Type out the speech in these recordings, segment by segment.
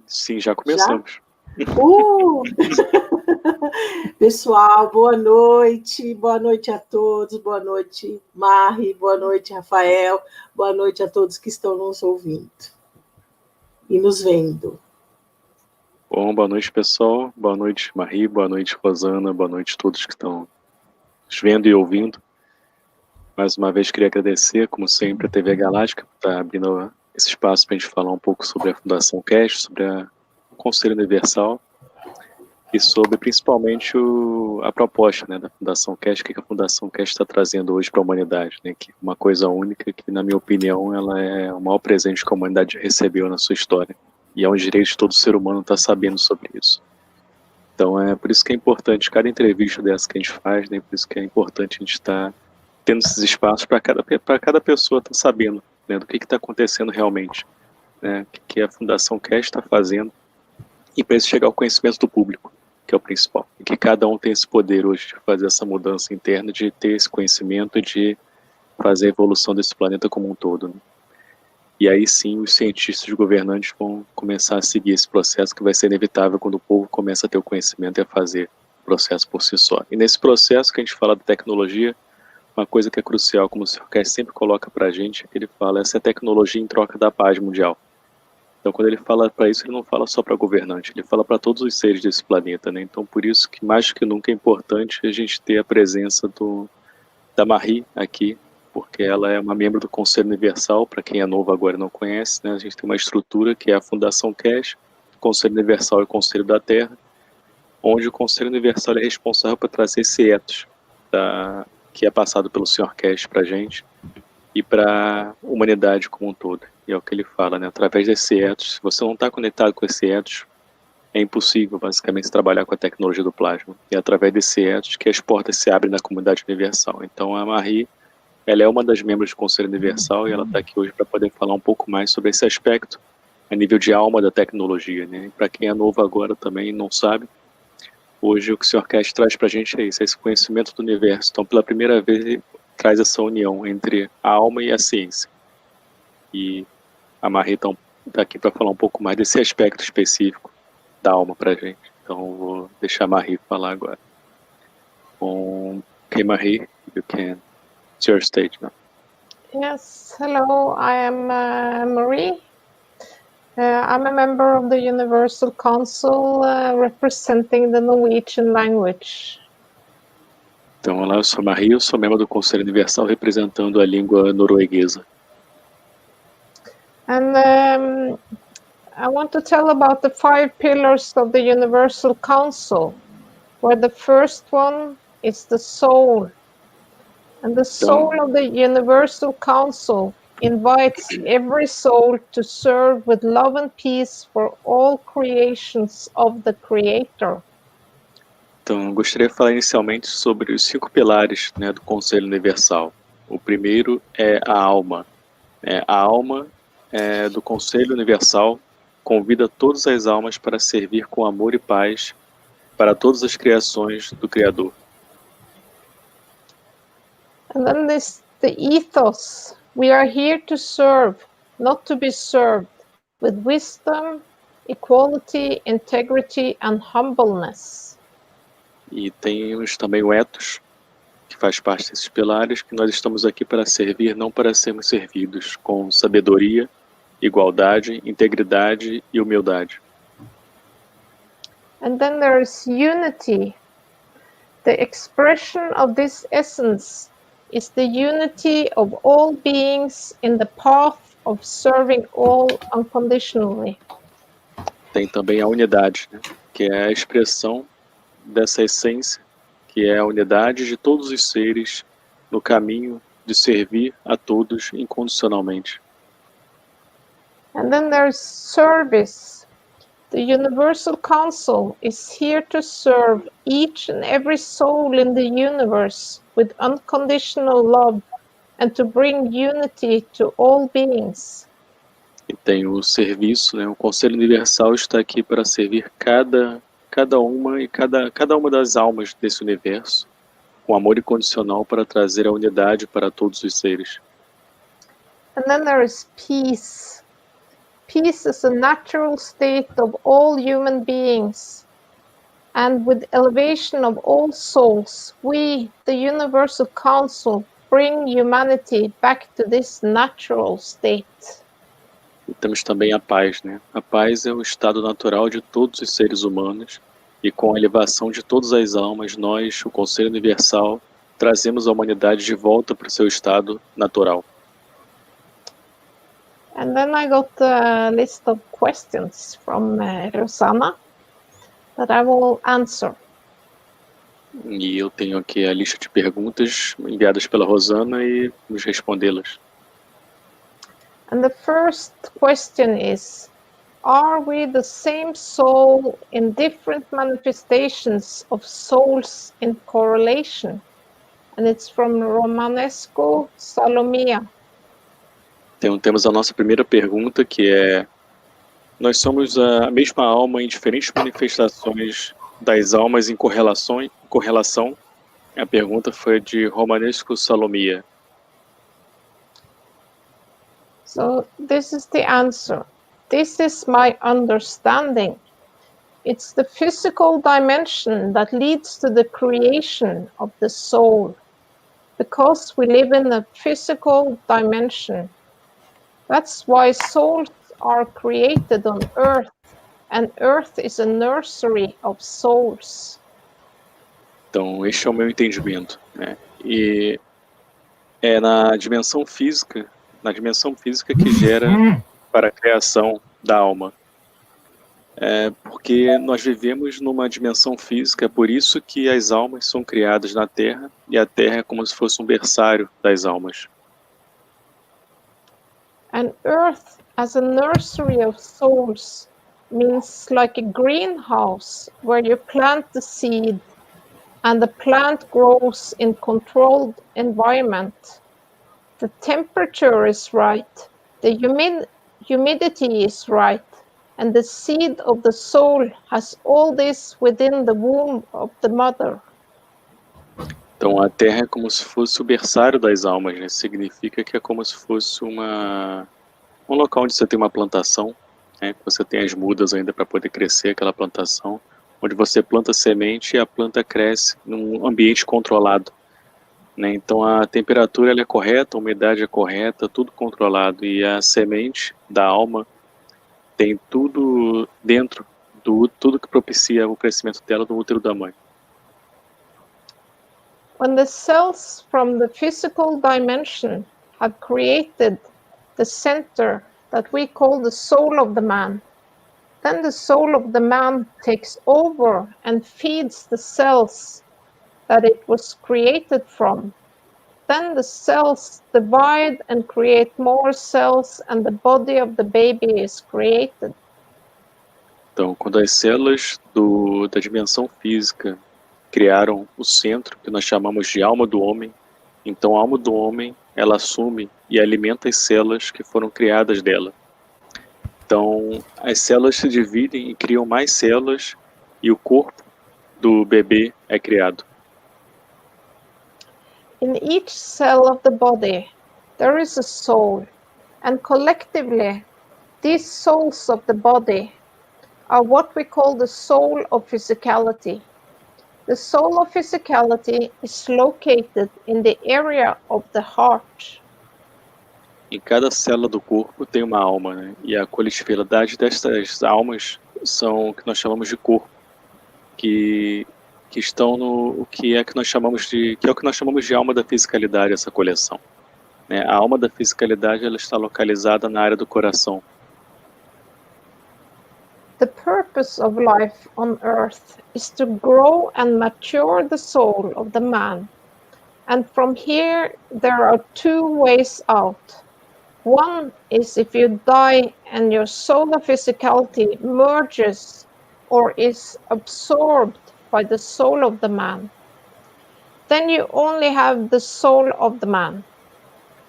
Sim, já Já? começamos. Pessoal, boa noite a todos, boa noite, Marie, boa noite, Rafael, boa noite a todos que estão nos ouvindo e nos vendo. Bom, boa noite, pessoal. Boa noite, Marie, boa noite, Rosana, boa noite a todos que estão nos vendo e ouvindo. Mais uma vez queria agradecer, como sempre, a TV Galáctica por estar abrindo esse espaço para a gente falar um pouco sobre a Fundação Cast, sobre o Conselho Universal e sobre principalmente a proposta, né, da Fundação Cast, que a Fundação Cast está trazendo hoje para a humanidade, né, que é uma coisa única que, na minha opinião, ela é o maior presente que a humanidade recebeu na sua história. E é um direito de todo ser humano estar sabendo sobre isso. Então é por isso que é importante cada entrevista dessa que a gente faz, né, por isso que é importante a gente estar tendo esses espaços para cada pessoa estar sabendo, né, do que está acontecendo realmente, né, o que a Fundação Cast está fazendo, e para isso chegar ao conhecimento do público, que é o principal. E que cada um tem esse poder hoje de fazer essa mudança interna, de ter esse conhecimento e de fazer a evolução desse planeta como um todo, né? E aí sim os cientistas e os governantes vão começar a seguir esse processo que vai ser inevitável quando o povo começa a ter o conhecimento e a fazer o processo por si só. E nesse processo que a gente fala de tecnologia, uma coisa que é crucial, como o Sr. Cass sempre coloca para a gente, ele fala, essa é a tecnologia em troca da paz mundial. Então quando ele fala para isso, ele não fala só para governante, ele fala para todos os seres desse planeta, né? Então por isso que mais que nunca é importante a gente ter a presença da Marie aqui, porque ela é uma membro do Conselho Universal, para quem é novo agora e não conhece, né? A gente tem uma estrutura que é a Fundação Cash, o Conselho Universal e o Conselho da Terra, onde o Conselho Universal é responsável por trazer esse ethos que é passado pelo Sr. Cash para a gente e para a humanidade como um todo. E é o que ele fala, né? Através desse ethos, se você não está conectado com esse ethos, é impossível, basicamente, trabalhar com a tecnologia do plasma. E é através desse ethos que as portas se abrem na comunidade universal. Então a Marie, ela é uma das membros do Conselho Universal e ela está aqui hoje para poder falar um pouco mais sobre esse aspecto a nível de alma da tecnologia, né? Para quem é novo agora também e não sabe, hoje o que o Sr. Cash traz para a gente é isso, é esse conhecimento do universo. Então, pela primeira vez, ele traz essa união entre a alma e a ciência. E a Marie está aqui para falar um pouco mais desse aspecto específico da alma para a gente. Então, eu vou deixar a Marie falar agora. Ok, Marie, you can. It's your stage now. Yes, hello, I am Marie. I'm a member of the Universal Council representing the Norwegian language. Então, olá, eu sou Marie, eu sou membro do Conselho Universal representando a língua norueguesa. And I want to tell about the 5 pillars of the Universal Council, where the first one is the soul. And the soul of the Universal Council invites every soul to serve with love and peace for all creations of the Creator. Então, eu gostaria de falar inicialmente sobre os 5 pilares, né, do Conselho Universal. O primeiro é a alma. A alma do Conselho Universal convida todas as almas para servir com amor e paz para todas as criações do Criador. And then there's the ethos. We are here to serve, not to be served, with wisdom, equality, integrity and humbleness. E temos também o ethos, que faz parte desses pilares, que nós estamos aqui para servir, não para sermos servidos, com sabedoria, igualdade, integridade e humildade. And then there's unity. The expression of this essence is the unity of all beings in the path of serving all unconditionally. Tem também a unidade, né, que é a expressão dessa essência, que é a unidade de todos os seres no caminho de servir a todos incondicionalmente. And then there's service. The Universal Council is here to serve each and every soul in the universe with unconditional love and to bring unity to all beings. E tem o serviço, né? O Conselho Universal está aqui para servir cada uma das almas desse universo com amor incondicional para trazer a unidade para todos os seres. And then there is peace. peace is a natural state of all human beings, and with elevation of all souls, we, the Universal Council, bring humanity back to this natural state. E temos também a paz, né? A paz é o estado natural de todos os seres humanos, e com a elevação de todas as almas, nós, o Conselho Universal, trazemos a humanidade de volta para o seu estado natural. And then I got a list of questions from Rosanna that I will answer. E eu tenho aqui a lista de perguntas enviadas pela Rosana e vamos respondê-las. And the first question is, are we the same soul in different manifestations of souls in correlation? And it's from Romanesco Salomia. Então, temos a nossa primeira pergunta, que é: nós somos a mesma alma em diferentes manifestações das almas em correlação? A pergunta foi de Romanesco Salomia. So this is the answer. This is my understanding. It's the physical dimension that leads to the creation of the soul, because we live in a physical dimension. That's why souls are created on Earth, and Earth is a nursery of souls. Então, este é o meu entendimento, né? E é na dimensão física que gera para a criação da alma. Porque nós vivemos numa dimensão física, é por isso que as almas são criadas na Terra, e a Terra é como se fosse um berçário das almas. And Earth as a nursery of souls means like a greenhouse where you plant the seed and the plant grows in controlled environment. The temperature is right, the humidity is right, and the seed of the soul has all this within the womb of the mother. Então a Terra é como se fosse o berçário das almas, né? Significa que é como se fosse um local onde você tem uma plantação, né? Você tem as mudas ainda para poder crescer aquela plantação, onde você planta semente e a planta cresce num ambiente controlado, né? Então a temperatura ela é correta, a umidade é correta, tudo controlado, e a semente da alma tem tudo dentro, tudo que propicia o crescimento dela no útero da mãe. When the cells from the physical dimension have created the center that we call the soul of the man, then the soul of the man takes over and feeds the cells that it was created from. Then the cells divide and create more cells, and the body of the baby is created. Então, quando as células da dimensão física criaram o centro, que nós chamamos de alma do homem, então a alma do homem, ela assume e alimenta as células que foram criadas dela. Então, as células se dividem e criam mais células, e o corpo do bebê é criado. In each cell of the body, there is a soul, and collectively, these souls of the body are what we call the soul of physicality. The soul of physicality is located in the area of the heart. Em cada célula do corpo tem uma alma, né? E a coletividade dessas almas são o que nós chamamos de corpo, que estão no que é o que nós chamamos de alma da fisicalidade, essa coleção, né? A alma da fisicalidade ela está localizada na área do coração. The purpose of life on earth is to grow and mature the soul of the man. And from here, there are two ways out. One is if you die and your soul of physicality merges or is absorbed by the soul of the man. Then you only have the soul of the man.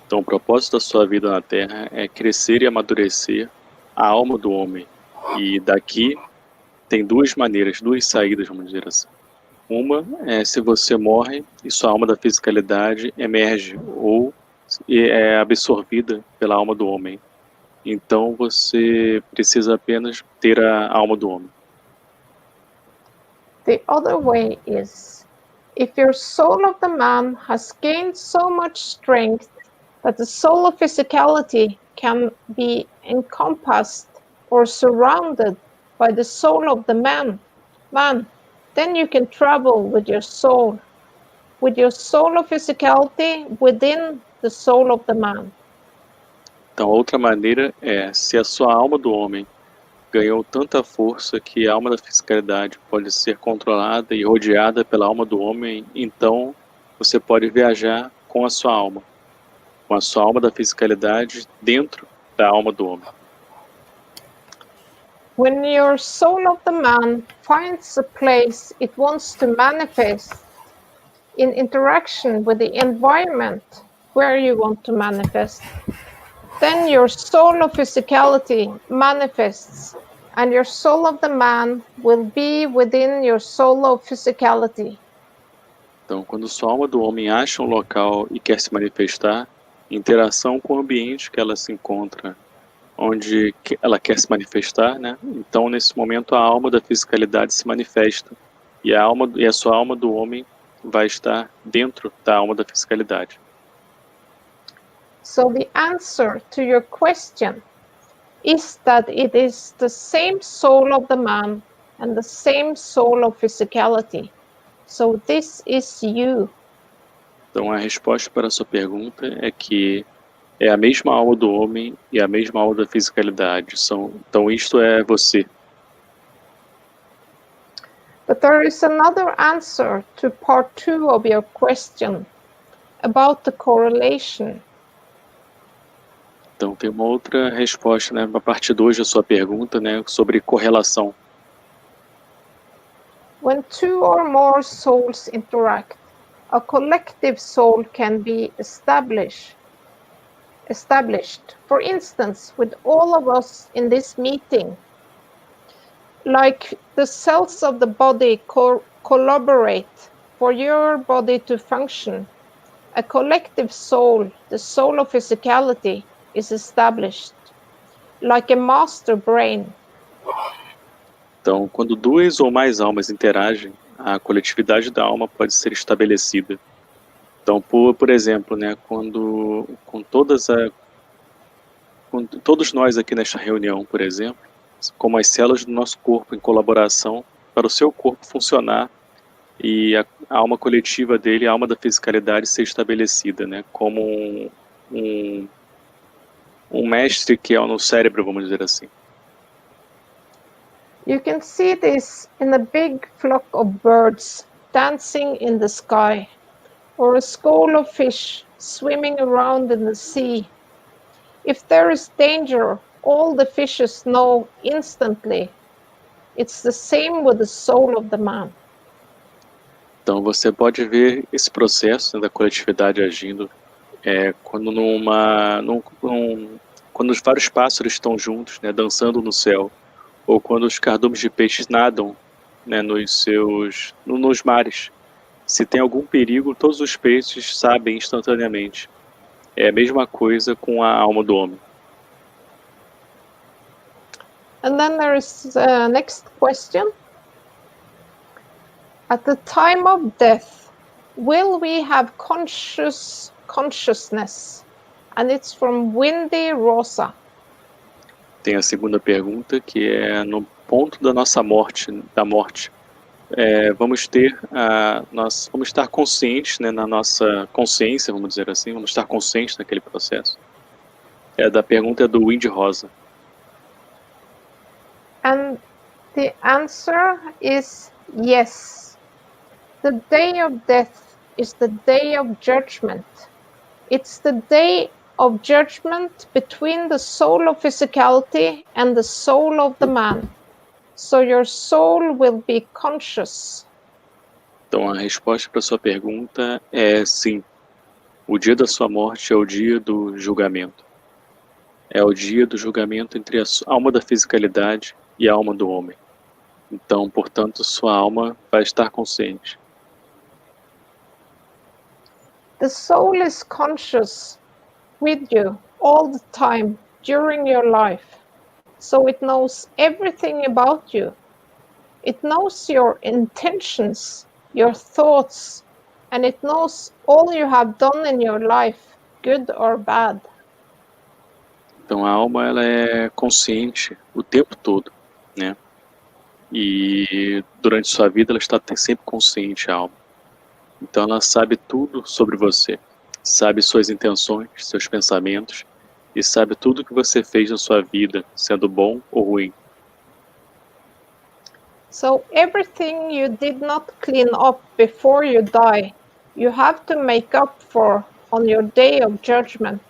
Então, o propósito da sua vida na Terra é crescer e amadurecer a alma do homem. E daqui tem duas maneiras, duas saídas, vamos dizer assim. Uma é se você morre e sua alma da fisicalidade emerge ou é absorvida pela alma do homem. então você precisa apenas ter a alma do homem. The other way is, if your soul of the man has gained so much strength that the soul of physicality can be encompassed or surrounded by the soul of the man, then you can travel with your soul of physicality within the soul of the man. Então, a outra maneira é, se a sua alma do homem ganhou tanta força que a alma da fisicalidade pode ser controlada e rodeada pela alma do homem, então você pode viajar com a sua alma da fisicalidade dentro da alma do homem. When your soul of the man finds a place it wants to manifest in interaction with the environment where you want to manifest, then your soul of physicality manifests, and your soul of the man will be within your soul of physicality. Então, quando sua alma do homem acha um local e quer se manifestar, em interação com o ambiente que ela se encontra, onde ela quer se manifestar, né? Então, nesse momento, a alma da fisicalidade se manifesta e a sua alma do homem vai estar dentro da alma da fisicalidade. So the answer to your question is that it is the same soul of the man and the same soul of physicality. So this is you. Então, a resposta para a sua pergunta é que é a mesma alma do homem e a mesma alma da fisicalidade. Então, isto é você. But there is another answer to part 2 of your question about the correlation. Então, tem uma outra resposta, né, para a parte 2 da sua pergunta, né, sobre correlação. When two or more souls interact, a collective soul can be established. For instance, with all of us in this meeting, like the cells of the body collaborate for your body to function, a collective soul, the soul of physicality, is established, like a master brain. Então, quando duas ou mais almas interagem, a coletividade da alma pode ser estabelecida. Então, por exemplo, né, com todos nós aqui nesta reunião, por exemplo, como as células do nosso corpo em colaboração para o seu corpo funcionar e a alma coletiva dele, a alma da fisicalidade ser estabelecida, né, como um mestre que é no cérebro, vamos dizer assim. You can see this in a big flock of birds dancing in the sky, or a school of fish swimming around in the sea. If there is danger, all the fishes know instantly. It's the same with the soul of the man. Então você pode ver esse processo, né, da coletividade agindo quando quando os vários pássaros estão juntos, né, dançando no céu, ou quando os cardumes de peixes nadam, né, nos mares. Se tem algum perigo, todos os peixes sabem instantaneamente. É a mesma coisa com a alma do homem. And then there is the next question. At the time of death, will we have consciousness? And it's from Windy Rosa. Tem a segunda pergunta, que é no ponto da nossa morte, vamos estar conscientes, né, na nossa consciência, vamos dizer assim, vamos estar conscientes naquele processo. A pergunta é do Windy Rosa. And the answer is yes. The day of death is the day of judgment. It's the day of judgment between the soul of physicality and the soul of the man. So your soul will be conscious. Então a resposta para sua pergunta é sim. O dia da sua morte é o dia do julgamento. É o dia do julgamento entre a alma da fisicalidade e a alma do homem. Então, portanto, sua alma vai estar consciente. The soul is conscious with you all the time during your life, so it knows everything about you. It knows your intentions, your thoughts, and it knows all you have done in your life, good or bad. Então a alma ela é consciente o tempo todo, né? E durante sua vida ela está sempre consciente, a alma. Então ela sabe tudo sobre você, sabe suas intenções, seus pensamentos e sabe tudo que você fez na sua vida, sendo bom ou ruim. So everything you did not clean up before you die, you have to make up for on your day of judgment.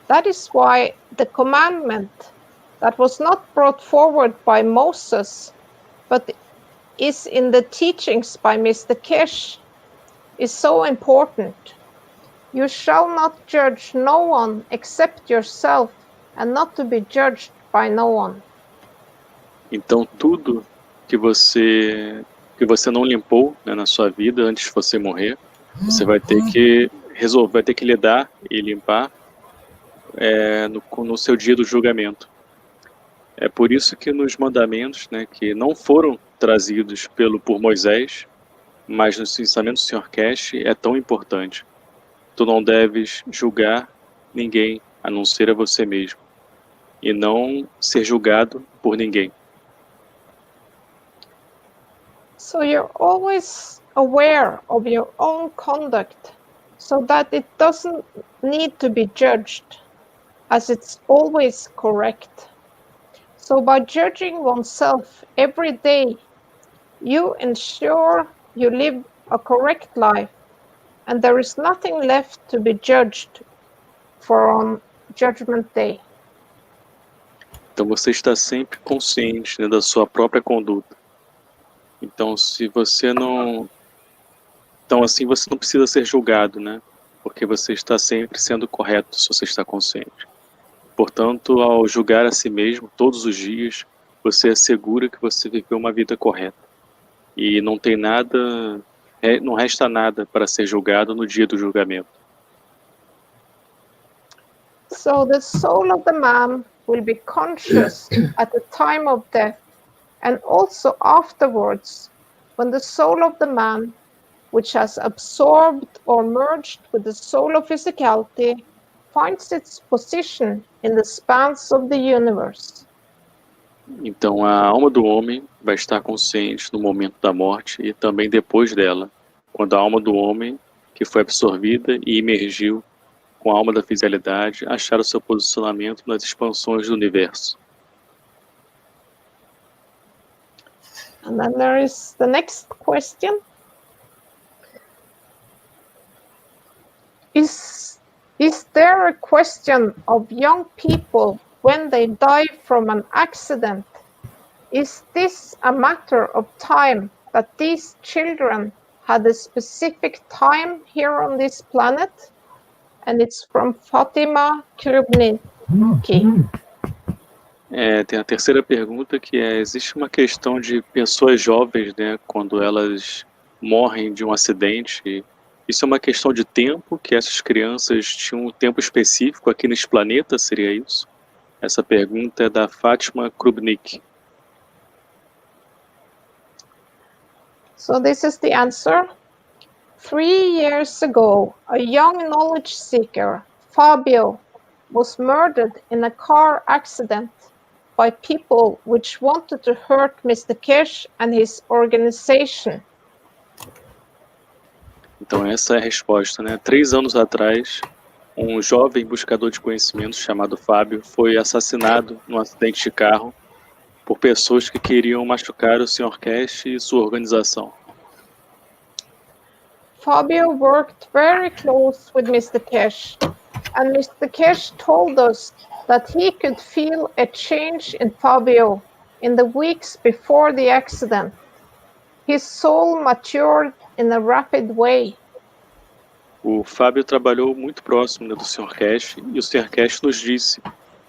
That is why the commandment that was not brought forward by Moses, but is in the teachings by Mr. Kesh, is so important. You shall not judge no one except yourself, and not to be judged by no one. Então tudo que você não limpou, né, na sua vida antes de você morrer, você vai ter que resolver, vai ter que lidar e limpar no seu dia do julgamento. É por isso que nos mandamentos, né, que não foram trazidos por Moisés, mas nos ensinamentos do Sr. Kesh, é tão importante. Tu não deves julgar ninguém, a não ser a você mesmo, e não ser julgado por ninguém. So you're always aware of your own conduct, so that it doesn't need to be judged, as it's always correct. So by judging oneself every day, you ensure you live a correct life, and there is nothing left to be judged for on Judgment Day. Então você está sempre consciente, né, da sua própria conduta. Então se você não... Então assim você não precisa ser julgado, né? Porque você está sempre sendo correto se você está consciente. Portanto, ao julgar a si mesmo todos os dias, você assegura que você viveu uma vida correta. E não tem nada, não resta nada para ser julgado no dia do julgamento. So the soul of the man will be conscious at the time of death, and also afterwards, when the soul of the man, which has absorbed or merged with the soul of physicality, finds its position in the spans of the universe. Então a alma do homem vai estar consciente no momento da morte e também depois dela, quando a alma do homem, que foi absorvida e emergiu com a alma da fisicalidade, achar o seu posicionamento nas expansões do universo. And then there is the next question. Is there a question of young people when they die from an accident? Is this a matter of time that these children had a specific time here on this planet? And it's from Fatima Krubniki. Tem a terceira pergunta, que existe uma questão de pessoas jovens, né, quando elas morrem de um acidente. Isso é uma questão de tempo, que essas crianças tinham um tempo específico aqui nesse planeta, seria isso? Essa pergunta é da Fatima Krubniki. So this is the answer. 3 years ago, a young knowledge seeker, Fabio, was murdered in a car accident by people which wanted to hurt Mr. Kesh and his organization. Então essa é a resposta, né? 3 anos atrás, um jovem buscador de conhecimento chamado Fábio foi assassinado num acidente de carro por pessoas que queriam machucar o Sr. Kesh e sua organização. Fabio worked very close with Mr. Kesh, and Mr. Kesh told us that he could feel a change in Fabio in the weeks before the accident. His soul matured in a rapid way. O Fábio trabalhou muito próximo, né, do Sr. Kesh, e o Sr. Kesh nos disse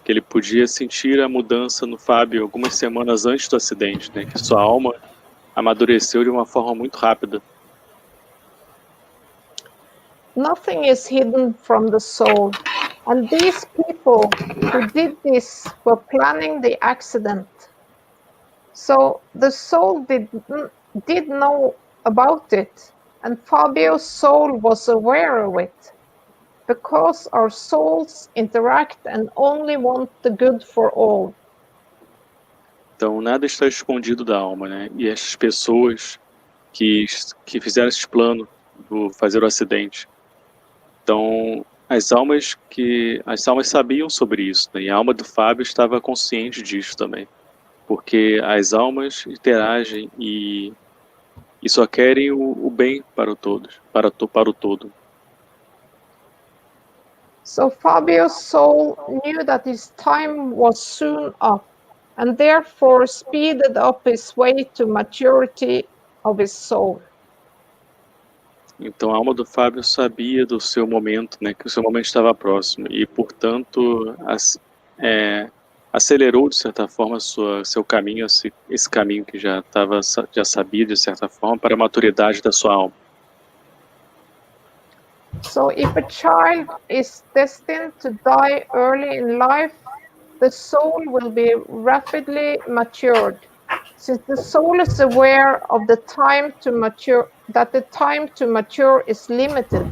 que ele podia sentir a mudança no Fábio algumas semanas antes do acidente, né, que sua alma amadureceu de uma forma muito rápida. Nothing is hidden from the soul. And these people who did this were planning the accident. So the soul did know about it, and Fabio's soul was aware of it, because our souls interact and only want the good for all. Então, nada está escondido da alma, né? E essas pessoas que fizeram esse plano do fazer o acidente, então as almas sabiam sobre isso, né? E a alma do Fábio estava consciente disso também, porque as almas interagem e só querem o bem para o todos, para o todo. So Fabio's soul knew that his time was soon up, and therefore speeded up his way to maturity of his soul. Então a alma do Fábio sabia do seu momento, né, que o seu momento estava próximo e, portanto, acelerou de certa forma seu caminho, esse caminho que já sabia de certa forma para a maturidade da sua alma. So if a child is destined to die early in life, the soul will be rapidly matured, since the soul is aware of the time to mature, that the time to mature is limited.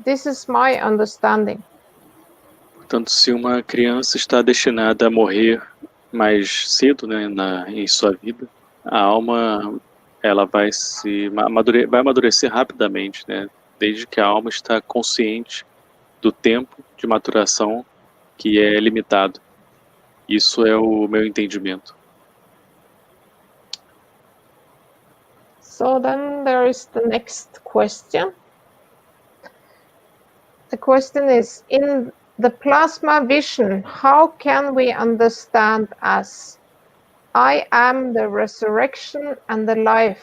This is my understanding. Portanto, se uma criança está destinada a morrer mais cedo, né, em sua vida, a alma ela vai amadurecer rapidamente, né, desde que a alma está consciente do tempo de maturação que é limitado. Isso é o meu entendimento. So then there is the next question. The question is, in the plasma vision, how can we understand as I am the resurrection and the life,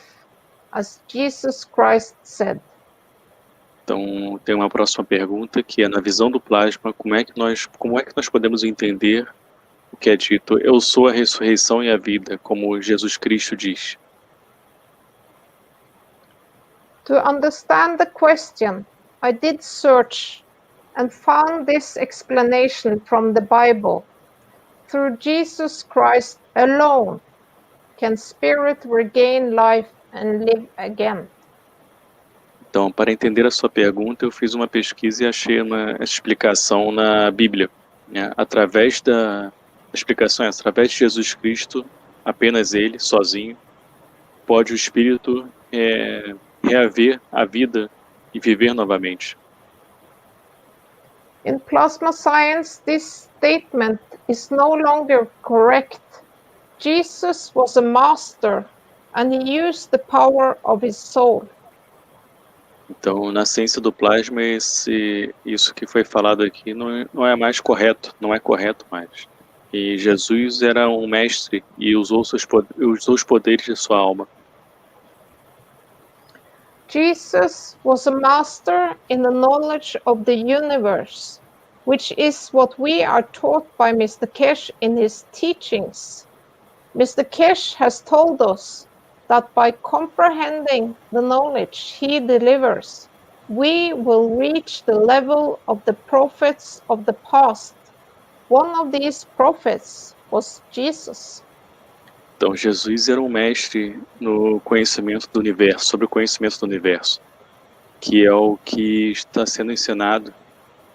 as Jesus Christ said? Então, tem uma próxima pergunta que é, na visão do plasma, como é que nós podemos entender o que é dito, eu sou a ressurreição e a vida, como Jesus Cristo diz? To understand the question, I did search and found this explanation from the Bible. Through Jesus Christ alone can spirit regain life and live again. Então, para entender a sua pergunta, eu fiz uma pesquisa e achei essa explicação na Bíblia, né? Através da explicação, através de Jesus Cristo, apenas Ele, sozinho, pode o espírito reaver a vida e viver novamente. In plasma science, this statement is no longer correct. Jesus was a master and he used the power of his soul. Então, na ciência do plasma, isso que foi falado aqui não é mais correto, não é correto mais. E Jesus era um mestre e usou os poderes de sua alma. Jesus was a master in the knowledge of the universe, which is what we are taught by Mr. Kesh in his teachings. Mr. Kesh has told us that by comprehending the knowledge he delivers, we will reach the level of the prophets of the past. One of these prophets was Jesus. Então, Jesus era um mestre no conhecimento do universo, sobre o conhecimento do universo, que é o que está sendo ensinado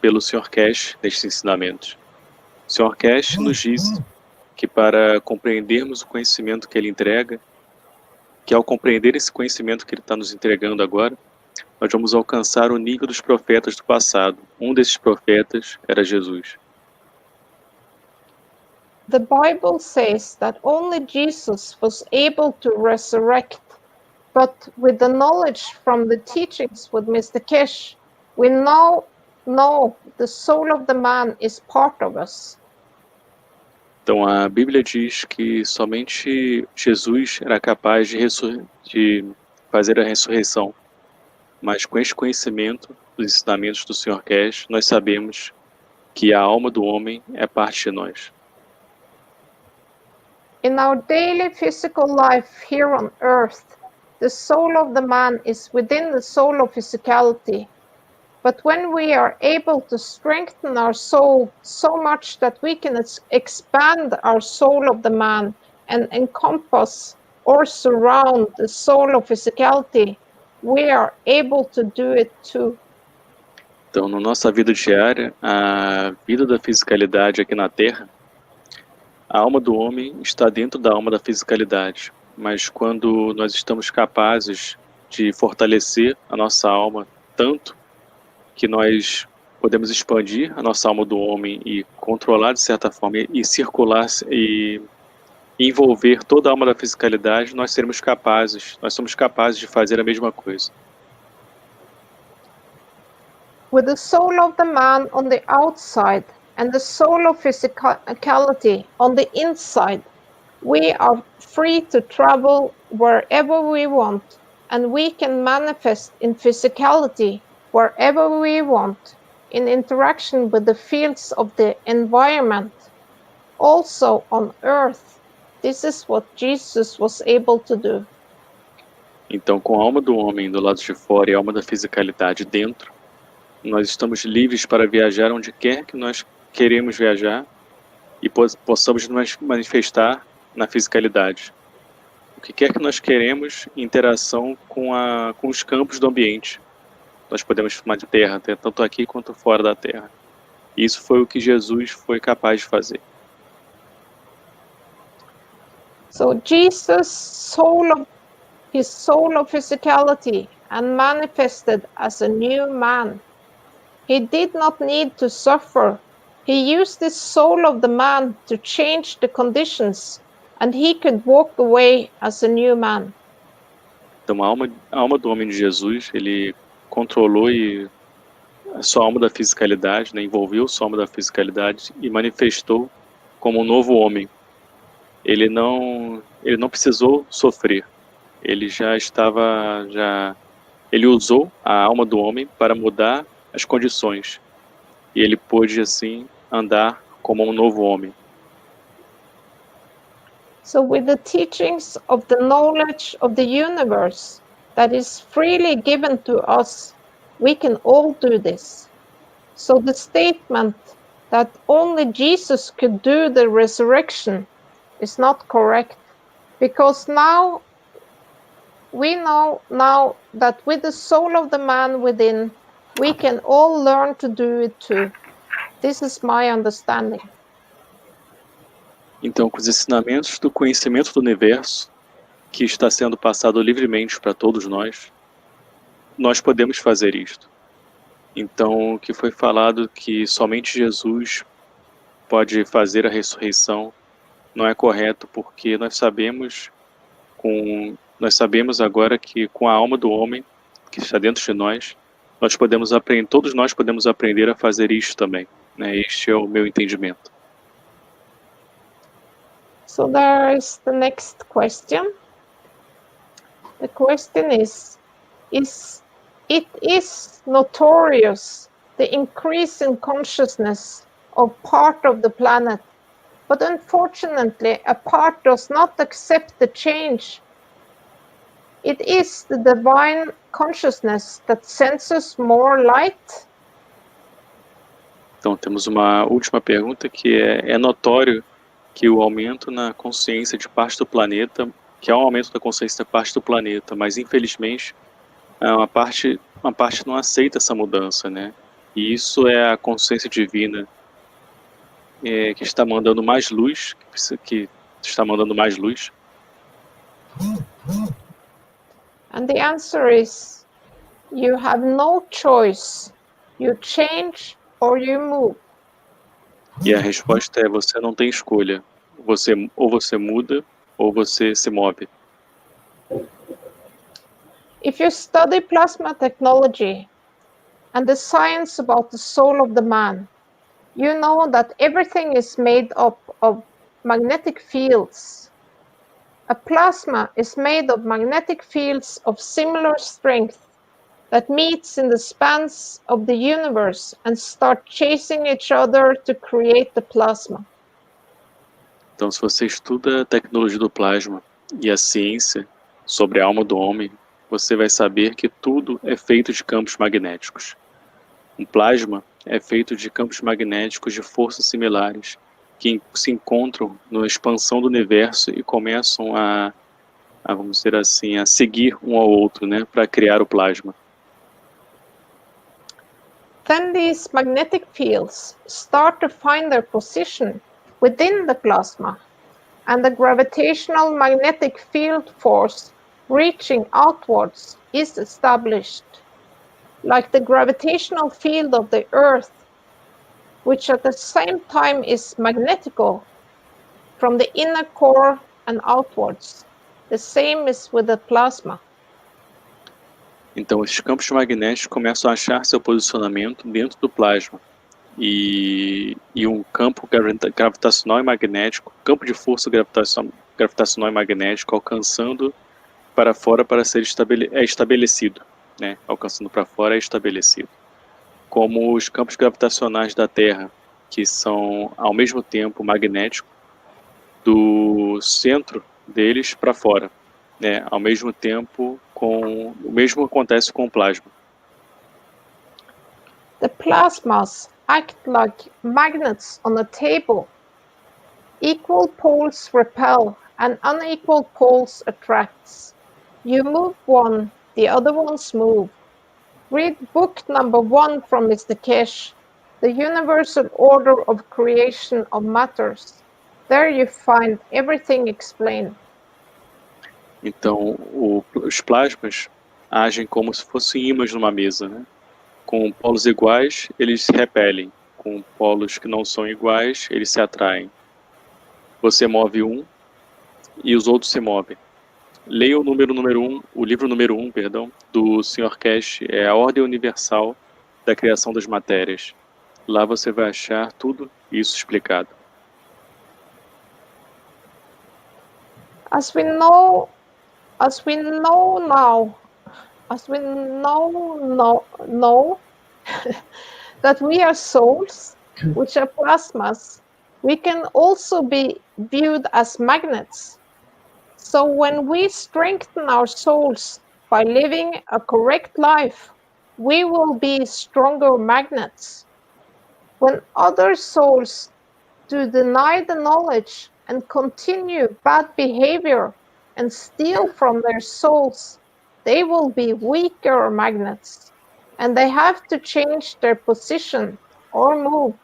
pelo Sr. Kesh nestes ensinamentos. O Sr. Kesh nos diz que para compreendermos o conhecimento que ele entrega, que ao compreender esse conhecimento que ele está nos entregando agora, nós vamos alcançar o nível dos profetas do passado. Um desses profetas era Jesus. The Bible says that only Jesus was able to resurrect, but with the knowledge from the teachings with Mr. Kesh, we now know the soul of the man is part of us. Então a Bíblia diz que somente Jesus era capaz de fazer a ressurreição. Mas com este conhecimento dos ensinamentos do Sr. Kesh, nós sabemos que a alma do homem é parte de nós. In our daily physical life here on earth, the soul of the man is within the soul of physicality. But when we are able to strengthen our soul so much that we can expand our soul of the man and encompass or surround the soul of physicality, we are able to do it too. Então, na nossa vida diária, a vida da fisicalidade aqui na Terra, a alma do homem está dentro da alma da fisicalidade. Mas quando nós estamos capazes de fortalecer a nossa alma tanto que nós podemos expandir a nossa alma do homem e controlar de certa forma e circular e envolver toda a alma da fisicalidade, nós somos capazes de fazer a mesma coisa. With the soul of the man on the outside and the soul of physicality on the inside, we are free to travel wherever we want, and we can manifest in physicality wherever we want, in interaction with the fields of the environment. Also on earth, this is what Jesus was able to do. Então, com a alma do homem do lado de fora e a alma da fisicalidade dentro, nós estamos livres para viajar onde quer que nós queremos viajar e possamos nos manifestar na fisicalidade. O que quer que nós queremos em interação com os campos do ambiente. Nós podemos chamar de terra, tanto aqui quanto fora da terra. Isso foi o que Jesus foi capaz de fazer. So Jesus' his soul of physicality and manifested as a new man. He did not need to suffer. He used the soul of the man to change the conditions, and he could walk away as a new man. Então, a alma do homem de Jesus, ele controlou a sua alma da fisicalidade, né, envolveu sua alma da fisicalidade e manifestou como um novo homem. Ele não precisou sofrer. Ele ele usou a alma do homem para mudar as condições. E ele pôde, assim, andar como um novo homem. So with the teachings of the knowledge of the universe that is freely given to us, we can all do this. So the statement that only Jesus could do the resurrection is not correct, because now we know now that with the soul of the man within, we can all learn to do it too. This is my understanding. Então, com os ensinamentos do conhecimento do universo, que está sendo passado livremente para todos nós podemos fazer isto. Então, o que foi falado que somente Jesus pode fazer a ressurreição não é correto, porque nós sabemos agora que com a alma do homem que está dentro de nós podemos aprender, todos nós podemos aprender a fazer isto também, né? Este é o meu entendimento. So there is the next question. The question is it is notorious the increase in consciousness of part of the planet, but unfortunately a part does not accept the change. It is the divine consciousness that senses more light. Então temos uma última pergunta que é notório que o aumento na consciência de parte do planeta, que há um aumento da consciência da parte do planeta, mas infelizmente uma parte não aceita essa mudança, né? E isso é a consciência divina que está mandando mais luz, que está mandando mais luz. And the answer is, you have no choice. You change or you move. E a resposta é: você não tem escolha. Ou você muda ou você se move. If you study plasma technology and the science about the soul of the man, you know that everything is made up of magnetic fields. A plasma is made of magnetic fields of similar strength that meets in the spans of the universe and start chasing each other to create the plasma. Então, se você estuda a tecnologia do plasma e a ciência sobre a alma do homem, você vai saber que tudo é feito de campos magnéticos. Um plasma é feito de campos magnéticos de forças similares que se encontram na expansão do universo e começam vamos dizer assim, a seguir um ao outro, né, para criar o plasma. Then these magnetic fields start to find their position within the plasma, and the gravitational magnetic field force reaching outwards is established, like the gravitational field of the Earth, which at the same time is magnetical from the inner core and outwards. The same is with the plasma. Então, esses campos magnéticos começam a achar seu posicionamento dentro do plasma. E um campo gravitacional e magnético, campo de força gravitacional e magnético, alcançando para fora para ser estabelecido, né? Alcançando para fora é estabelecido. Como os campos gravitacionais da Terra, que são ao mesmo tempo magnéticos, do centro deles para fora, né? Ao mesmo tempo, o mesmo acontece com o plasma. The plasmas act like magnets on a table. Equal poles repel and unequal poles attract. You move one, the other ones move. Read book number 1 from Mr. Kesh, The Universal Order of Creation of Matters. There you find everything explained. Então, os plasmas agem como se fossem ímãs numa mesa, né? Com polos iguais, eles se repelem. Com polos que não são iguais, eles se atraem. Você move um e os outros se movem. Leia o livro número 1, do Sr. Kesh, é a Ordem Universal da Criação das Matérias. Lá você vai achar tudo isso explicado. As we know that we are souls, which are plasmas, we can also be viewed as magnets. So when we strengthen our souls by living a correct life, we will be stronger magnets. When other souls do deny the knowledge and continue bad behavior and steal from their souls, they will be weaker magnets, and they have to change their position or move.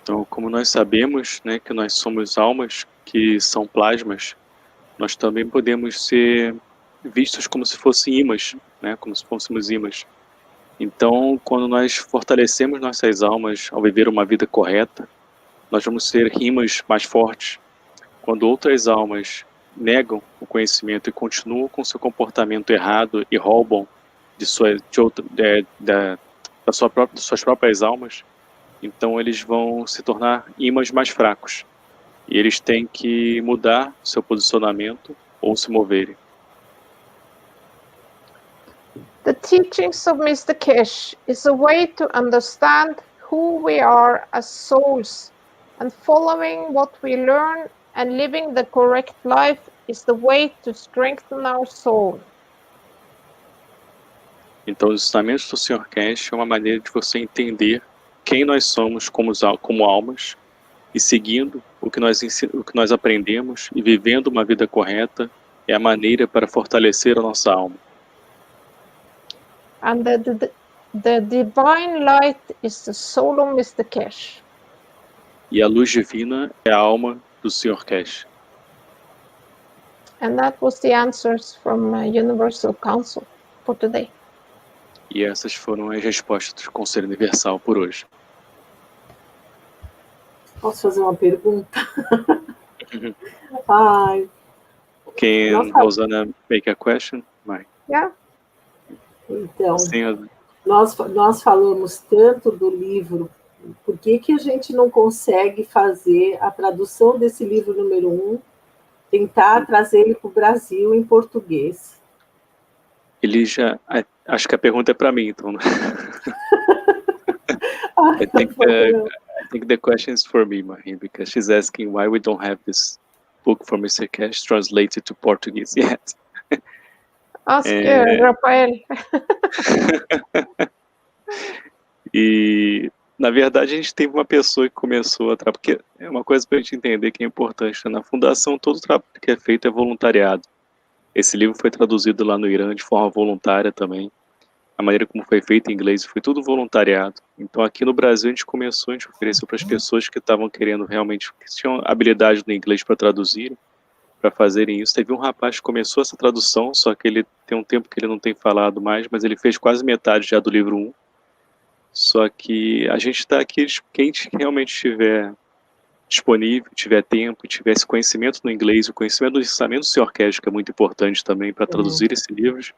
Então, como nós sabemos, né, que nós somos almas que são plasmas, nós também podemos ser vistos como se fossem ímãs, né, como se fôssemos ímãs. Então, quando nós fortalecemos nossas almas ao viver uma vida correta, nós vamos ser ímãs mais fortes. Quando outras almas negam o conhecimento e continuam com seu comportamento errado e roubam das suas próprias almas, então eles vão se tornar ímãs mais fracos. E eles têm que mudar seu posicionamento ou se moverem. The teachings of Mr. Kesh is a way to understand who we are as souls, and following what we learn and living the correct life is the way to strengthen our soul. Então, os ensinamentos do Sr. Kesh é uma maneira de você entender quem nós somos como almas, e seguindo o que nós aprendemos e vivendo uma vida correta é a maneira para fortalecer a nossa alma. And the divine light is the soul of Mr. Kesh. E a luz divina é a alma do Sr. Kesh. And that was the answers from Universal Council for today. E essas foram as respostas do Conselho Universal por hoje. Posso fazer uma pergunta? Ai. Can Rosana make a question? Yeah. Então, Sim, nós falamos tanto do livro, por que a gente não consegue fazer a tradução desse livro número 1, tentar trazer ele para o Brasil em português? Ele já... Acho que a pergunta é para mim, então. I think the question is for me, Marie, because she's asking why we don't have this book for Mr. Kesh translated to Portuguese yet. Ask Rafael. E, na verdade, a gente teve uma pessoa que começou a trabalhar, porque é uma coisa para a gente entender que é importante, né? Na fundação, todo o trabalho que é feito é voluntariado. Esse livro foi traduzido lá no Irã de forma voluntária também. A maneira como foi feito em inglês foi tudo voluntariado. Então, aqui no Brasil, a gente ofereceu para as pessoas que estavam querendo realmente, que tinham habilidade no inglês para traduzir, para fazerem isso. Teve um rapaz que começou essa tradução, só que ele tem um tempo que ele não tem falado mais, mas ele fez quase metade já do livro 1. Só que a gente está aqui, quem realmente estiver disponível, tiver tempo, tiver esse conhecimento no inglês, o conhecimento do ensinamento orquestra, que é muito importante também para traduzir esses livros,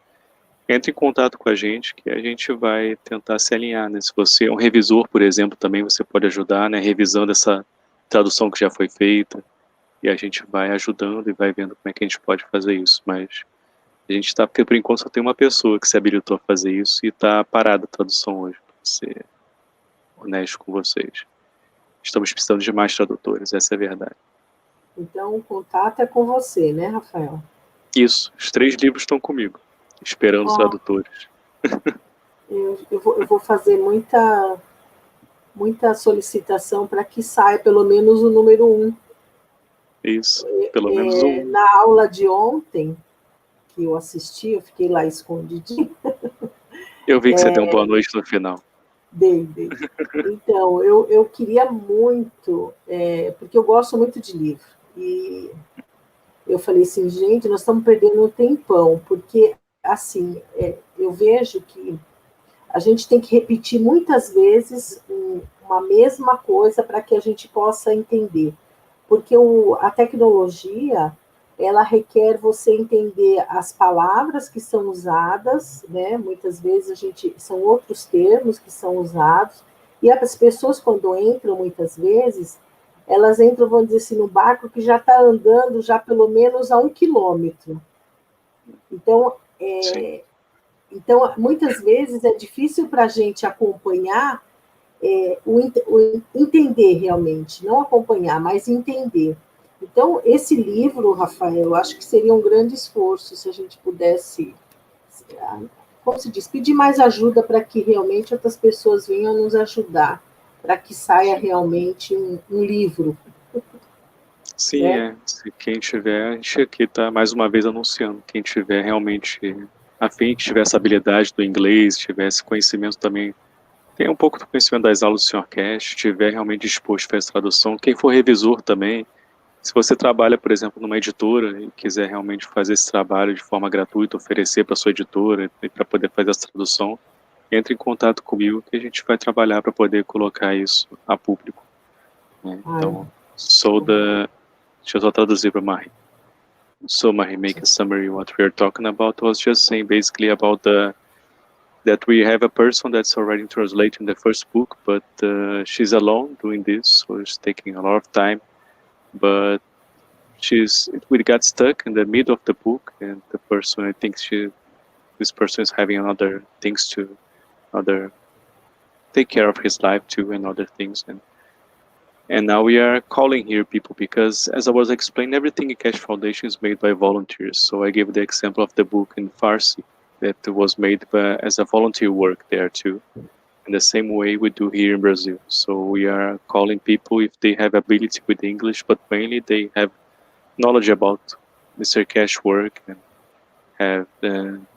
entre em contato com a gente, que a gente vai tentar se alinhar, né? Se você é um revisor, por exemplo, também você pode ajudar, né? Revisando essa tradução que já foi feita, e a gente vai ajudando e vai vendo como é que a gente pode fazer isso, mas a gente está, porque por enquanto só tem uma pessoa que se habilitou a fazer isso e está parada a tradução hoje, para ser honesto com vocês. Estamos precisando de mais tradutores, essa é a verdade. Então, o contato é com você, né, Rafael? Isso, os 3 livros estão comigo, esperando os tradutores. Eu vou fazer muita solicitação para que saia pelo menos o número 1. Isso, pelo menos um. Na aula de ontem, que eu assisti, eu fiquei lá escondidinho. Eu vi que você deu uma boa noite no final. Dei. Então, eu queria muito, porque eu gosto muito de livro, e eu falei assim, gente, nós estamos perdendo um tempão, porque, assim, eu vejo que a gente tem que repetir muitas vezes uma mesma coisa para que a gente possa entender, porque a tecnologia, ela requer você entender as palavras que são usadas, né? Muitas vezes são outros termos que são usados, e as pessoas, quando entram, muitas vezes, elas entram, vamos dizer assim, no barco que já está andando já pelo menos a 1 quilômetro. Então, muitas vezes é difícil para a gente acompanhar, entender realmente, não acompanhar, mas entender. Então, esse livro, Rafael, eu acho que seria um grande esforço se a gente pudesse, como se diz, pedir mais ajuda para que realmente outras pessoas venham nos ajudar, para que saia realmente um livro. Sim, Se quem tiver, a gente aqui está mais uma vez anunciando. Quem tiver realmente afim, que tiver essa habilidade do inglês, tiver esse conhecimento também, tem um pouco do conhecimento das aulas do Sr. Cash, estiver realmente disposto a fazer tradução. Quem for revisor também, se você trabalha, por exemplo, numa editora e quiser realmente fazer esse trabalho de forma gratuita, oferecer para sua editora e para poder fazer essa tradução, entre em contato comigo que a gente vai trabalhar para poder colocar isso a público. Né? Então, deixa eu só traduzir para Marie. So, Marie, make a summary of what we are talking about. I was just saying basically about that we have a person that's already translating the first book, but she's alone doing this, so it's taking a lot of time. But we got stuck in the middle of the book, and the person, I think this person is having other things to take care of his life too, and other things, and now we are calling here people because, as I was explaining, everything in Cash Foundation is made by volunteers. So I gave the example of the book in Farsi that was made as a volunteer work there too, in the same way we do here in Brazil. So we are calling people if they have ability with English, but mainly they have knowledge about Mr. Cash work and have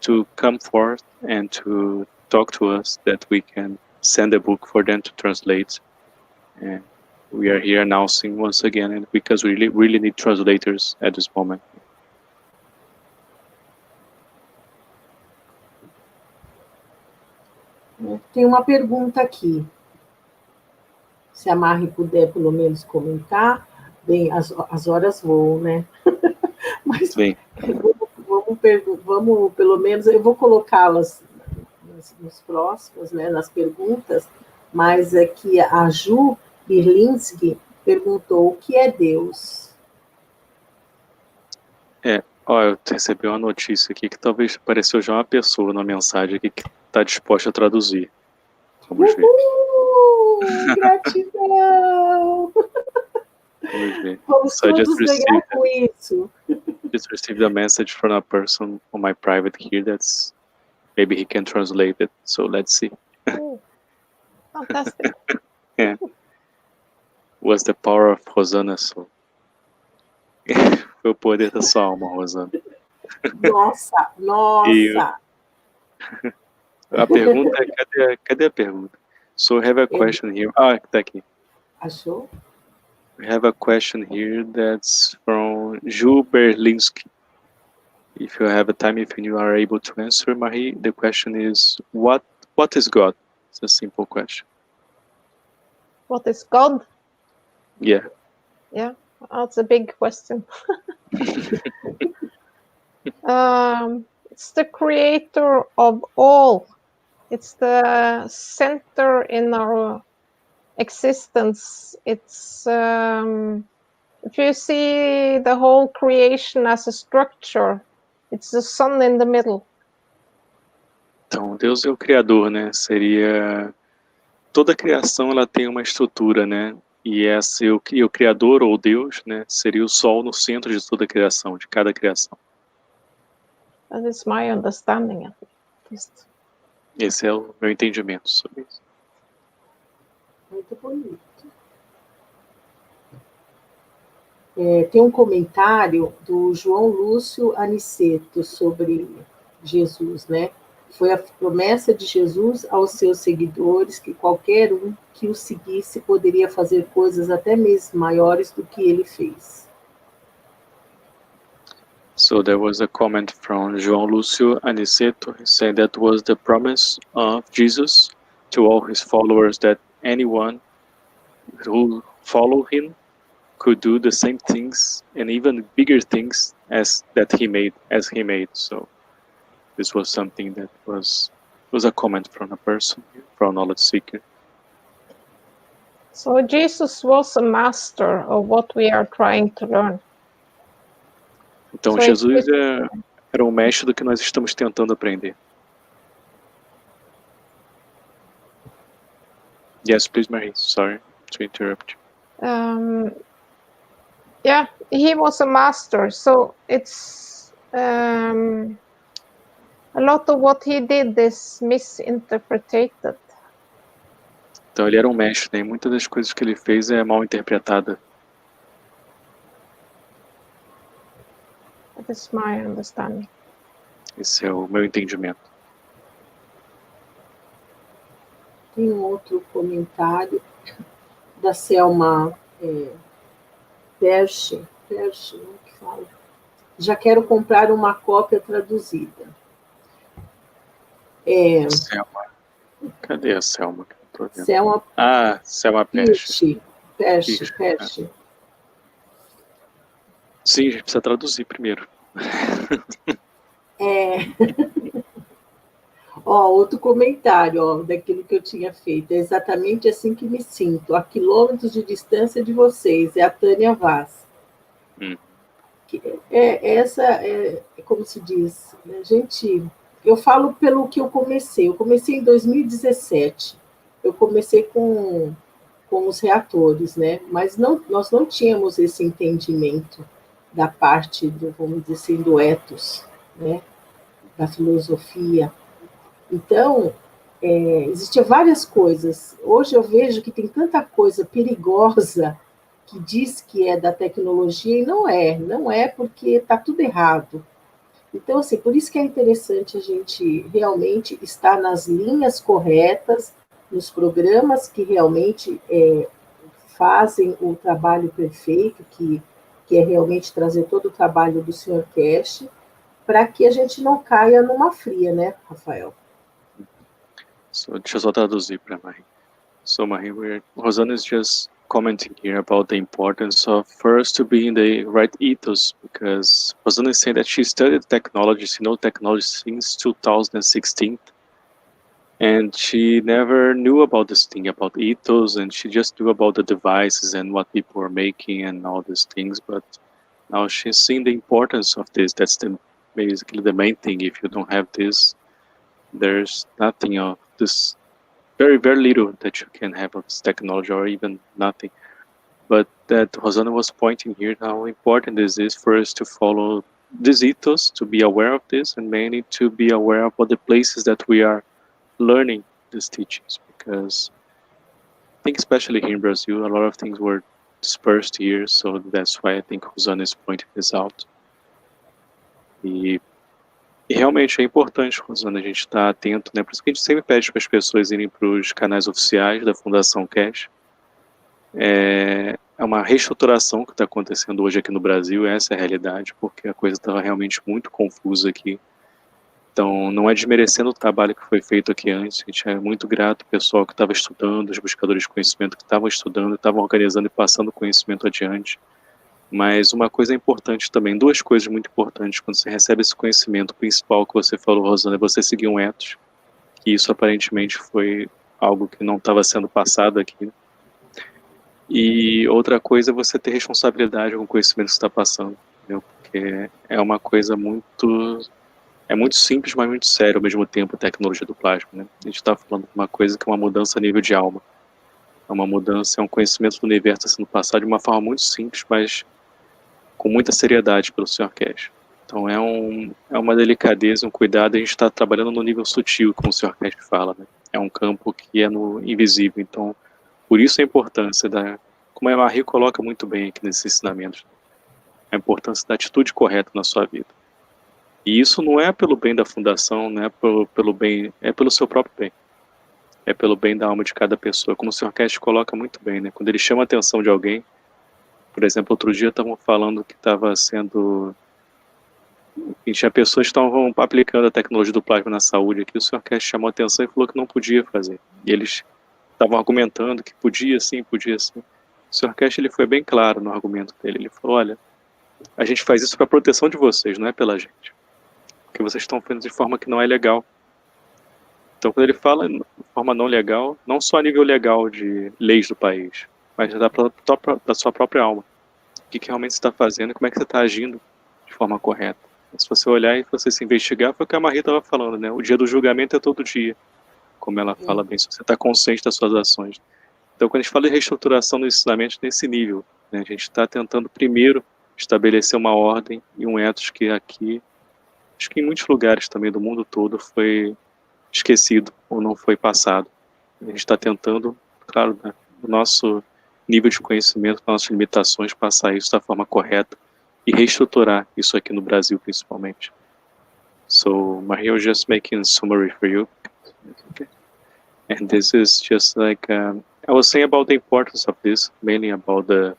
to come forth and to talk to us that we can send a book for them to translate. And we are here announcing once again, and because we really need translators at this moment. Tem uma pergunta aqui. Se a Marie puder, pelo menos, comentar. Bem, as horas voam, né? Mas vamos, pelo menos, eu vou colocá-las nos próximos, né, nas perguntas, mas é que a Ju Birlinski perguntou o que é Deus. Eu recebi uma notícia aqui que talvez apareceu já uma pessoa na mensagem aqui que está disposta a traduzir. Vamos ver. Gratidão! Vamos ver. Vamos todos ganhar com isso. Just received a message from a person on my private here that's maybe he can translate it. So let's see. Oh, fantastic. Yeah. Was the power of Rosana's soul. Foi o poder da sua alma, Rosana. Nossa. A pergunta é, cadê a pergunta? So we have a question here. Ah, tá aqui. Achou? We have a question here that's from Ju Berlinski. If you have a time, if you are able to answer, Marie, the question is, what is God? It's a simple question. What is God? Yeah. Yeah, that's a big question. It's the creator of all. It's the center in our existence. It's if you see the whole creation as a structure, it's the sun in the middle. Então, Deus é o criador, né? Seria toda a criação, ela tem uma estrutura, né? E o criador ou Deus, né? Seria o sol no centro de toda a criação, de cada criação. That is my understanding, at least. Esse é o meu entendimento sobre isso. Muito bonito. Tem um comentário do João Lúcio Aniceto sobre Jesus, né? Foi a promessa de Jesus aos seus seguidores que qualquer um que o seguisse poderia fazer coisas até mesmo maiores do que ele fez. So there was a comment from João Lúcio Aniceto saying that was the promise of Jesus to all his followers that anyone who followed him could do the same things and even bigger things as he made. So this was something that was a comment from a person, from a knowledge seeker. So Jesus was a master of what we are trying to learn. Então, So Jesus era um mestre do que nós estamos tentando aprender. Yes, please, Marie. Sorry to interrupt you. Yeah, he was a master. So it's a lot of what he did is misinterpreted. Então, ele era um mestre, né? E muitas das coisas que ele fez é mal interpretada. That is my understanding. Esse é o meu entendimento. Tem um outro comentário da Selma Perche, como que fala? Já quero comprar uma cópia traduzida. Selma. Cadê a Selma? Selma Selma Perche. Perche. Sim, a gente precisa traduzir primeiro. Outro comentário, daquilo que eu tinha feito. É exatamente assim que me sinto, a quilômetros de distância de vocês. É a Tânia Vaz. Como se diz, eu falo pelo que eu comecei. Eu comecei em 2017. Eu comecei com os reatores, né? Mas nós não tínhamos esse entendimento da parte vamos dizer assim, do ethos, né? Da filosofia. Então, existiam várias coisas. Hoje eu vejo que tem tanta coisa perigosa que diz que é da tecnologia e não é porque está tudo errado. Então, assim, por isso que é interessante a gente realmente estar nas linhas corretas, nos programas que realmente fazem o trabalho perfeito, que é realmente trazer todo o trabalho do Sr. Cash, para que a gente não caia numa fria, né, Rafael? Deixa eu só traduzir para Marie. So Marie, Rosana is just commenting here about the importance of first to be in the right ethos, because Rosana is saying that she studied technology, she knows technology since 2016, and she never knew about this thing, about ethos, and she just knew about the devices and what people were making and all these things, but now she's seeing the importance of this. That's basically the main thing. If you don't have this, there's nothing of this, very, very little that you can have of this technology, or even nothing. But that Rosana was pointing here how important this is for us to follow this ethos, to be aware of this, and mainly to be aware of what the places that we are learning these teachings, because I think especially here in Brazil, a lot of things were dispersed here, so that's why I think Rosana is pointing this out. E realmente é importante, Rosana, a gente estar atento, né? Por isso que a gente sempre pede para as pessoas irem para os canais oficiais da Fundação Cash. É uma reestruturação que está acontecendo hoje aqui no Brasil, essa é a realidade, porque a coisa estava realmente muito confusa aqui. Então, não é desmerecendo o trabalho que foi feito aqui antes, a gente é muito grato ao pessoal que estava estudando, os buscadores de conhecimento que estavam estudando, estavam organizando e passando conhecimento adiante. Mas uma coisa importante também, duas coisas muito importantes, quando você recebe esse conhecimento principal que você falou, Rosana, é você seguir um ethos, que isso aparentemente foi algo que não estava sendo passado aqui. E outra coisa é você ter responsabilidade com o conhecimento que você está passando, entendeu? Porque é uma coisa muito simples, mas muito sério ao mesmo tempo, a tecnologia do plasma, né? A gente está falando de uma coisa que é uma mudança a nível de alma. É uma mudança, é um conhecimento do universo sendo passado de uma forma muito simples, mas com muita seriedade pelo Sr. Cash. Então é uma delicadeza, um cuidado, a gente está trabalhando no nível sutil, como o Sr. Cash fala, né? É um campo que é no invisível, então por isso a importância como a Marie coloca muito bem aqui nesses ensinamentos, a importância da atitude correta na sua vida. E isso não é pelo bem da fundação, não é pelo bem, é pelo seu próprio bem. É pelo bem da alma de cada pessoa, como o Sr. Cash coloca muito bem, né? Quando ele chama a atenção de alguém, por exemplo, outro dia estavam falando que estava sendo... E tinha pessoas que estavam aplicando a tecnologia do plasma na saúde aqui, o Sr. Cash chamou a atenção e falou que não podia fazer. E eles estavam argumentando que podia sim, podia sim. O Sr. Cash, ele foi bem claro no argumento dele, ele falou, olha, a gente faz isso para a proteção de vocês, não é pela gente. Porque vocês estão fazendo de forma que não é legal. Então, quando ele fala de forma não legal, não só a nível legal de leis do país, mas da sua própria alma. O que realmente você está fazendo e como é que você está agindo de forma correta. Se você olhar e você se investigar, foi o que a Marie estava falando, né? O dia do julgamento é todo dia, como ela fala bem, se você está consciente das suas ações. Então, quando a gente fala de reestruturação do ensinamento nesse nível, né, a gente está tentando primeiro estabelecer uma ordem e um ethos que aqui, acho que em muitos lugares também do mundo todo foi esquecido ou não foi passado. A gente está tentando, claro, né, o nosso nível de conhecimento, com as nossas limitações, passar isso da forma correta e reestruturar isso aqui no Brasil, principalmente. So, Marie, I was just making a summary for you. Okay. And this is just like, I was saying about the importance of this, mainly about the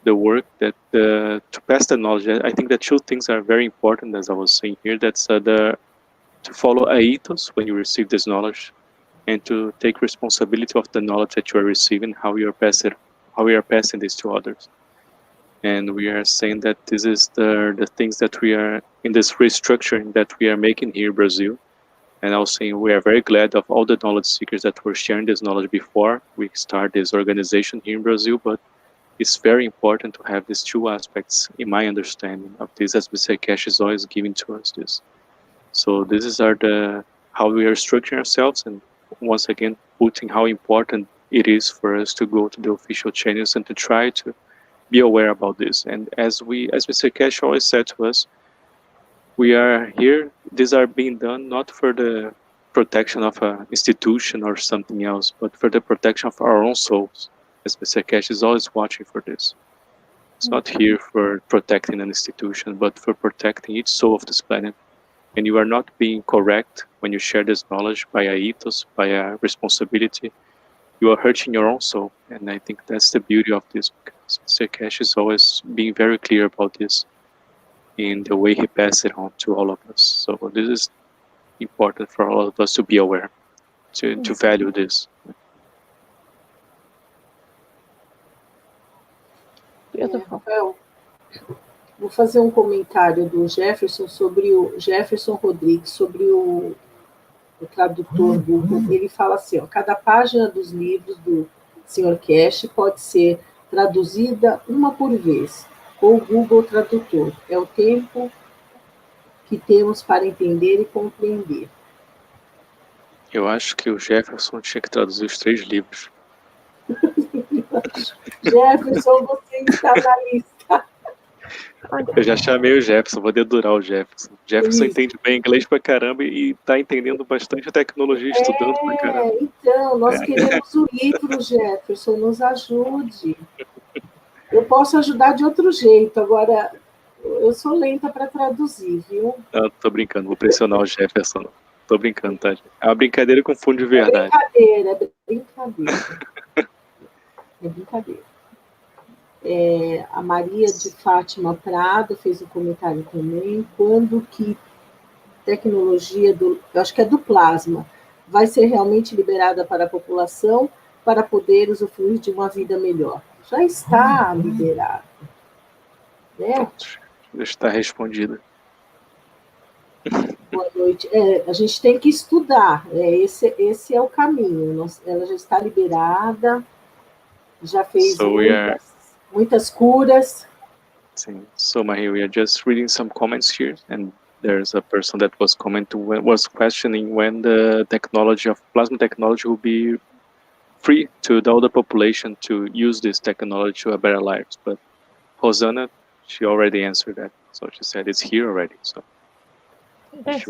work that to pass the knowledge. I think that two things are very important, as I was saying here. That's to follow a ethos when you receive this knowledge, and to take responsibility of the knowledge that you are receiving, how we are passing this to others. And we are saying that this is the things that we are in this restructuring that we are making here in Brazil. And I was saying we are very glad of all the knowledge seekers that were sharing this knowledge before we start this organization here in Brazil, but it's very important to have these two aspects in my understanding of this, as Mr. Cash is always giving to us this. So this is how we are structuring ourselves, and once again putting how important it is for us to go to the official channels and to try to be aware about this. And as Mr. Cash always said to us, we are here, these are being done not for the protection of an institution or something else, but for the protection of our own souls. As Mr. Cash is always watching for this. It's not here for protecting an institution, but for protecting each soul of this planet. And you are not being correct when you share this knowledge by a ethos, by a responsibility. You are hurting your own soul. And I think that's the beauty of this, because Mr. Cash is always being very clear about this in the way he passes it on to all of us. So this is important for all of us to be aware, to value this. Rafael, vou fazer um comentário do Jefferson Rodrigues sobre o tradutor Google. Ele fala assim, ó, cada página dos livros do Sr. Cash pode ser traduzida uma por vez, ou Google Tradutor. É o tempo que temos para entender e compreender. Eu acho que o Jefferson tinha que traduzir os 3 livros. Jefferson, você está na lista. Eu já chamei o Jefferson, vou dedurar o Jefferson. O Jefferson Isso. entende bem inglês pra caramba e tá entendendo bastante a tecnologia, estudando pra caramba. Então, nós queremos o livro, Jefferson, nos ajude. Eu posso ajudar de outro jeito, agora eu sou lenta para traduzir, viu? Não, tô brincando, vou pressionar o Jefferson. Não. Tô brincando, tá, gente? É uma brincadeira com fundo de verdade. É brincadeira. É brincadeira. A Maria de Fátima Prado fez um comentário também. Quando que tecnologia eu acho que é do plasma, vai ser realmente liberada para a população para poder usufruir de uma vida melhor? Já está liberado. Né? Pronto, já está respondida. Boa noite. A gente tem que estudar. Esse é o caminho. Ela já está liberada, já fez muitas curas. Sim. So, Marie, we are just reading some comments here, and there's a person that was questioning when the technology of plasma technology will be free to the older population to use this technology to a better lives. But Hosanna, she already answered that. So she said it's here already. So Yes.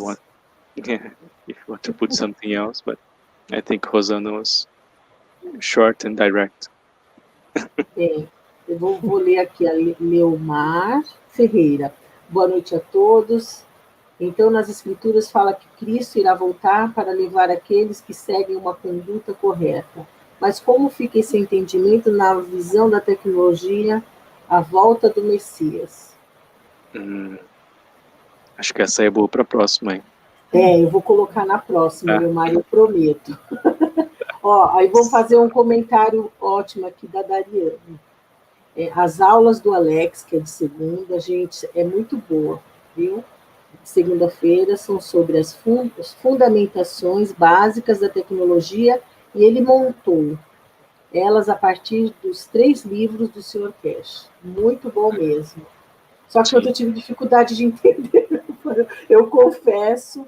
if you want to put something else, but I think Hosanna was short and direct. Eu vou ler aqui a Leomar Ferreira. Boa noite a todos. Então, nas Escrituras fala que Cristo irá voltar para levar aqueles que seguem uma conduta correta. Mas como fica esse entendimento na visão da tecnologia, a volta do Messias? Acho que essa é boa para a próxima, hein? Eu vou colocar na próxima, Leomar, eu prometo. Aí vou fazer um comentário ótimo aqui da Dariane. As aulas do Alex, que é de segunda, gente, é muito boa, viu? Segunda-feira são sobre as fundamentações básicas da tecnologia e ele montou elas a partir dos 3 livros do Sr. Cash. Muito bom mesmo. Só que eu tive dificuldade de entender, eu confesso.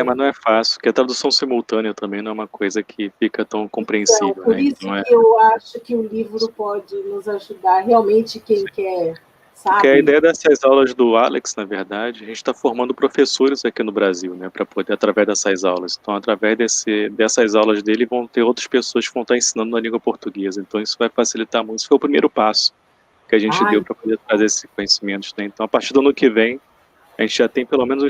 Mas não é fácil, porque a tradução simultânea também não é uma coisa que fica tão compreensível. Então, por isso que eu acho que o livro pode nos ajudar, realmente quem quer, sabe? Porque a ideia dessas aulas do Alex, na verdade, a gente está formando professores aqui no Brasil, né, para poder, através dessas aulas. Então, através dessas aulas dele, vão ter outras pessoas que vão estar ensinando na língua portuguesa. Então, isso vai facilitar muito. Isso foi o primeiro passo que a gente deu para poder trazer esses conhecimentos, né? Então, a partir do ano que vem, a gente já tem pelo menos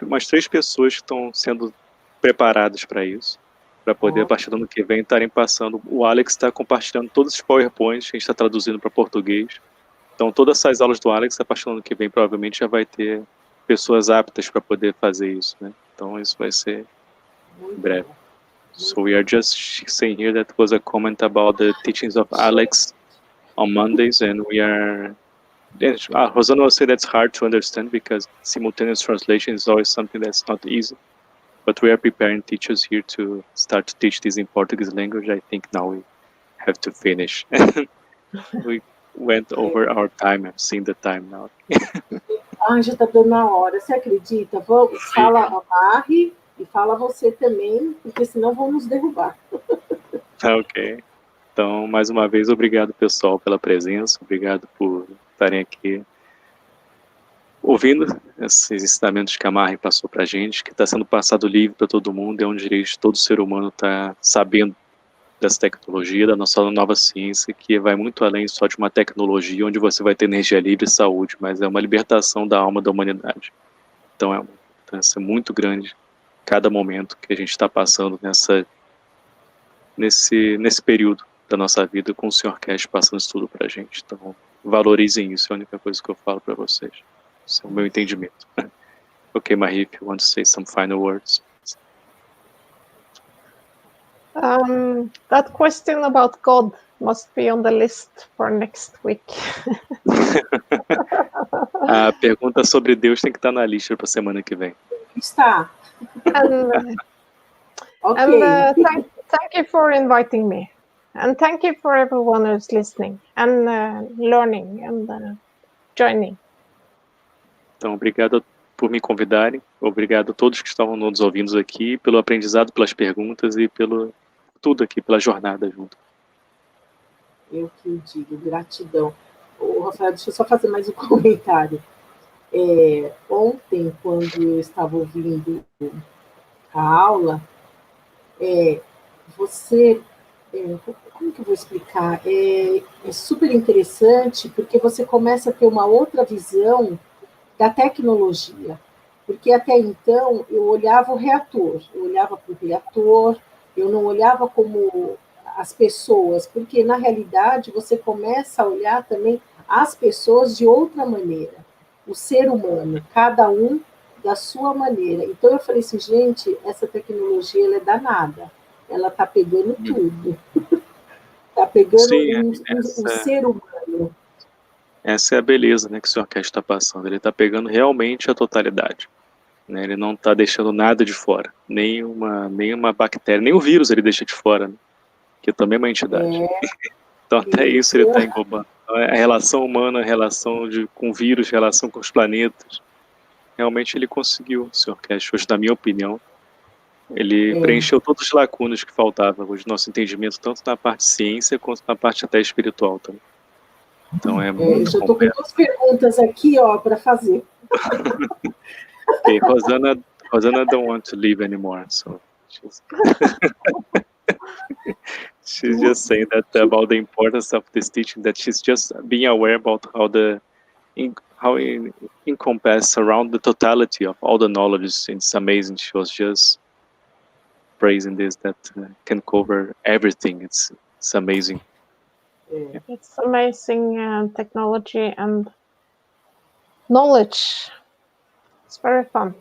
umas 3 pessoas que estão sendo preparadas para isso, para poder, a partir do ano que vem, estarem passando. O Alex está compartilhando todos os PowerPoints que a gente está traduzindo para português. Então, todas essas aulas do Alex, a partir do ano que vem, provavelmente já vai ter pessoas aptas para poder fazer isso, né? Então, isso vai ser em breve. So, we are just saying here that was a comment about the teachings of Alex on Mondays, and we are... Rosana will say that's hard to understand because simultaneous translation is always something that's not easy. But we are preparing teachers here to start to teach this in Portuguese language. I think now we have to finish. We went over our time. I've seen the time now. Já está dando a hora. Você acredita? Fala a Marie e fala você também, porque senão vão nos derrubar. Ok. Então, mais uma vez, obrigado, pessoal, pela presença. Obrigado por estarem aqui ouvindo esses ensinamentos que a Marie passou para a gente, que está sendo passado livre para todo mundo. É um direito de todo ser humano estar sabendo dessa tecnologia, da nossa nova ciência, que vai muito além só de uma tecnologia onde você vai ter energia livre e saúde, mas é uma libertação da alma da humanidade. Então é uma importância muito grande cada momento que a gente está passando nesse período da nossa vida com o Sr. Cash passando isso tudo para a gente. Então valorizem isso, é a única coisa que eu falo para vocês. Esse é o meu entendimento. Ok, Marie, if you want to say some final words. That question about God must be on the list for next week. A pergunta sobre Deus tem que estar na lista para a semana que vem. Está. Thank you for inviting me. And thank you for everyone who's listening and learning and joining. Então, obrigado por me convidarem. Obrigado a todos que estavam nos ouvindo aqui, pelo aprendizado, pelas perguntas e pelo tudo aqui, pela jornada junto. Eu que digo, gratidão. Rafael, deixa eu só fazer mais um comentário. Ontem, quando eu estava ouvindo a aula, você... como que eu vou explicar? É super interessante, porque você começa a ter uma outra visão da tecnologia. Porque até então eu olhava o reator, eu olhava para o reator, eu não olhava como as pessoas, porque na realidade você começa a olhar também as pessoas de outra maneira, o ser humano, cada um da sua maneira. Então eu falei assim, gente, essa tecnologia ela é danada, ela está pegando tudo, está pegando Sim, um ser humano. essa é a beleza, né, que o Sr. Cash está passando. Ele está pegando realmente a totalidade. Né? Ele não está deixando nada de fora. Nenhuma bactéria, nem o vírus ele deixa de fora, né? Que também é uma entidade. Então até isso ele está englobando. Então, a relação humana, a relação com o vírus, a relação com os planetas. Realmente ele conseguiu, o Sr. Cash, hoje, na minha opinião. Ele preencheu todas as lacunas que faltavam hoje, nosso entendimento, tanto na parte ciência quanto na parte até espiritual também. Então é muito Eu estou com 2 perguntas aqui, para fazer. Okay, Rosana don't want to leave anymore, so she's just saying that about the importance of this teaching, that she's just being aware about how it encompasses around the totality of all the knowledge. It's amazing. She was just praising this, that can cover everything. It's amazing. It's amazing technology and knowledge. It's very fun.